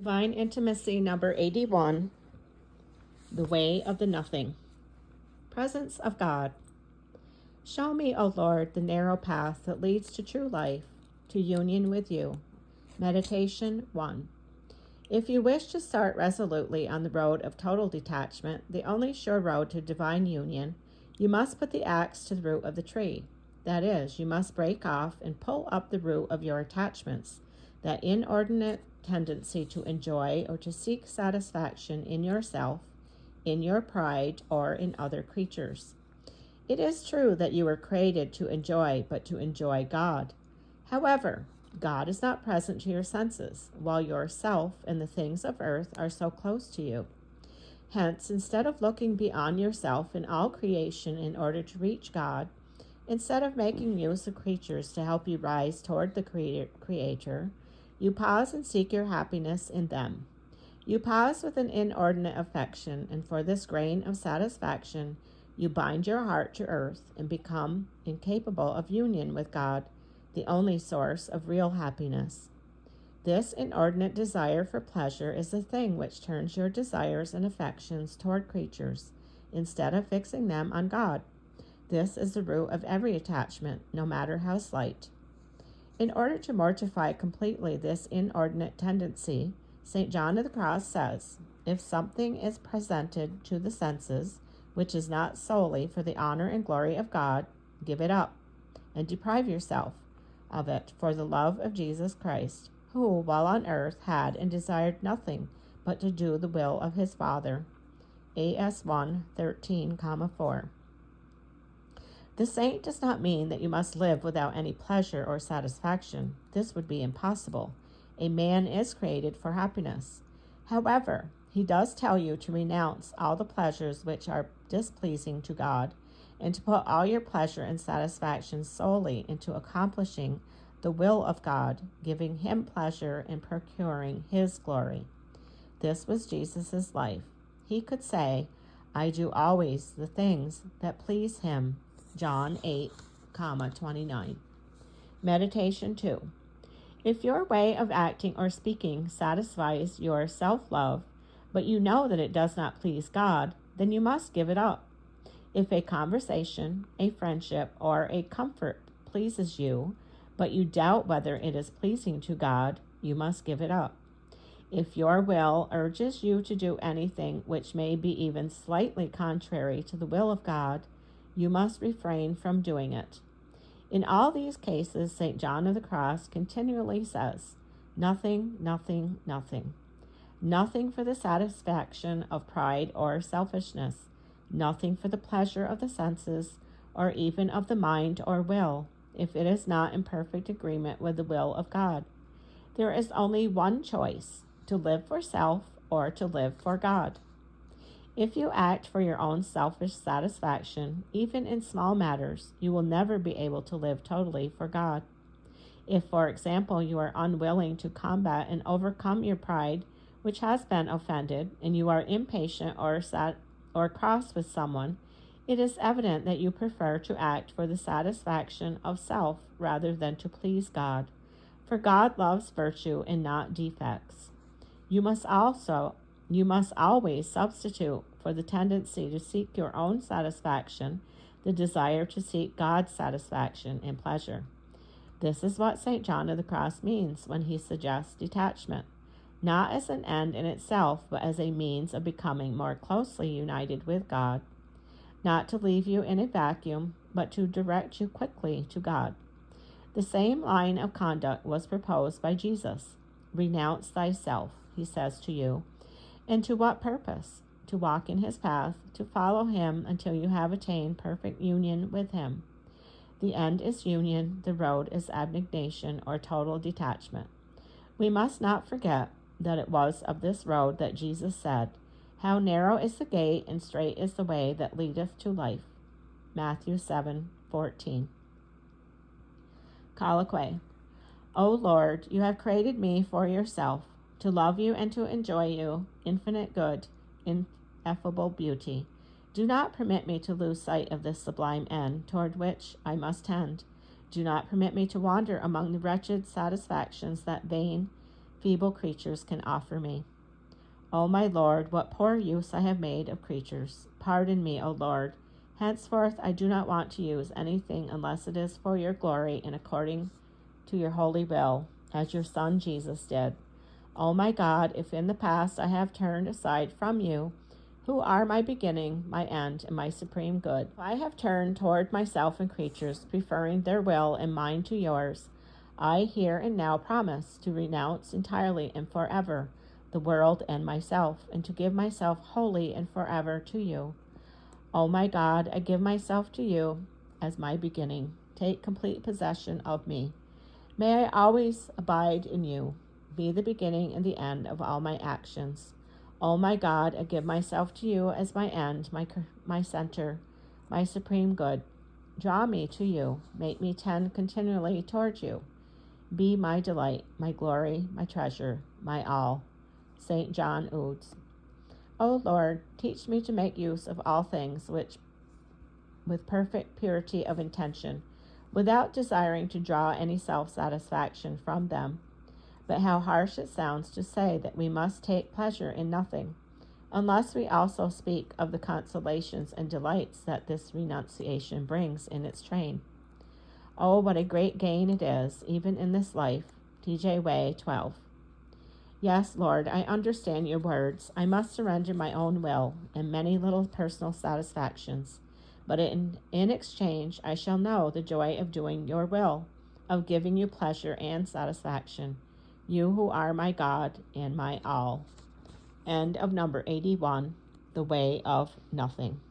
Divine Intimacy number 81, The Way of the Nothing. Presence of God. Show me, O Lord, the narrow path that leads to true life, to union with you. Meditation 1. If you wish to start resolutely on the road of total detachment, the only sure road to divine union, you must put the axe to the root of the tree. That is, you must break off and pull up the root of your attachments, that inordinate tendency to enjoy or to seek satisfaction in yourself, in your pride, or in other creatures. It is true that you were created to enjoy, but to enjoy God. However, God is not present to your senses, while yourself and the things of earth are so close to you. Hence, instead of looking beyond yourself and all creation in order to reach God, instead of making use of creatures to help you rise toward the Creator, you pause and seek your happiness in them. You pause with an inordinate affection, and for this grain of satisfaction, you bind your heart to earth and become incapable of union with God, the only source of real happiness. This inordinate desire for pleasure is the thing which turns your desires and affections toward creatures, instead of fixing them on God. This is the root of every attachment, no matter how slight. In order to mortify completely this inordinate tendency, St. John of the Cross says, if something is presented to the senses, which is not solely for the honor and glory of God, give it up, and deprive yourself of it for the love of Jesus Christ, who, while on earth, had and desired nothing but to do the will of his Father. AS 1:13, 4. The saint does not mean that you must live without any pleasure or satisfaction. This would be impossible. A man is created for happiness. However, he does tell you to renounce all the pleasures which are displeasing to God, and to put all your pleasure and satisfaction solely into accomplishing the will of God, giving him pleasure and procuring his glory. This was Jesus' life. He could say, I do always the things that please him. John 8:29. Meditation 2. If your way of acting or speaking satisfies your self-love, but you know that it does not please God, then you must give it up. If a conversation, a friendship, or a comfort pleases you, but you doubt whether it is pleasing to God, you must give it up. If your will urges you to do anything which may be even slightly contrary to the will of God, you must refrain from doing it. In all these cases, St. John of the Cross continually says, nothing, nothing, nothing. Nothing for the satisfaction of pride or selfishness, nothing for the pleasure of the senses, or even of the mind or will, if it is not in perfect agreement with the will of God. There is only one choice, to live for self or to live for God. If you act for your own selfish satisfaction, even in small matters, you will never be able to live totally for God. If, for example, you are unwilling to combat and overcome your pride, which has been offended, and you are impatient or cross with someone, it is evident that you prefer to act for the satisfaction of self rather than to please God, for God loves virtue and not defects. You must always substitute for the tendency to seek your own satisfaction the desire to seek God's satisfaction and pleasure. This is what St. John of the Cross means when he suggests detachment, not as an end in itself, but as a means of becoming more closely united with God, not to leave you in a vacuum, but to direct you quickly to God. The same line of conduct was proposed by Jesus. Renounce thyself, he says to you. And to what purpose? To walk in his path, to follow him until you have attained perfect union with him. The end is union, the road is abnegation or total detachment. We must not forget that it was of this road that Jesus said, how narrow is the gate and strait is the way that leadeth to life. Matthew 7:14. Colloquy. O Lord, you have created me for yourself, to love you and to enjoy you, infinite good, ineffable beauty. Do not permit me to lose sight of this sublime end toward which I must tend. Do not permit me to wander among the wretched satisfactions that vain feeble creatures can offer me. O my Lord, what poor use I have made of creatures. Pardon me, O Lord. Henceforth I do not want to use anything unless it is for your glory and according to your holy will, as your Son Jesus did. O my God, if in the past I have turned aside from you, who are my beginning, my end, and my supreme good, if I have turned toward myself and creatures, preferring their will and mine to yours, I here and now promise to renounce entirely and forever the world and myself, and to give myself wholly and forever to you. O my God, I give myself to you as my beginning. Take complete possession of me. May I always abide in you, be the beginning and the end of all my actions. O my God, I give myself to you as my end, my center, my supreme good. Draw me to you, make me tend continually toward you. Be my delight, my glory, my treasure, my all. St. John Eudes. O Lord, teach me to make use of all things which, with perfect purity of intention, without desiring to draw any self-satisfaction from them. But how harsh it sounds to say that we must take pleasure in nothing, unless we also speak of the consolations and delights that this renunciation brings in its train. Oh, what a great gain it is, even in this life. T.J. Way, 12. Yes, Lord, I understand your words. I must surrender my own will and many little personal satisfactions. But in exchange, I shall know the joy of doing your will, of giving you pleasure and satisfaction, you who are my God and my all. End of number 81, The Way of Nothing.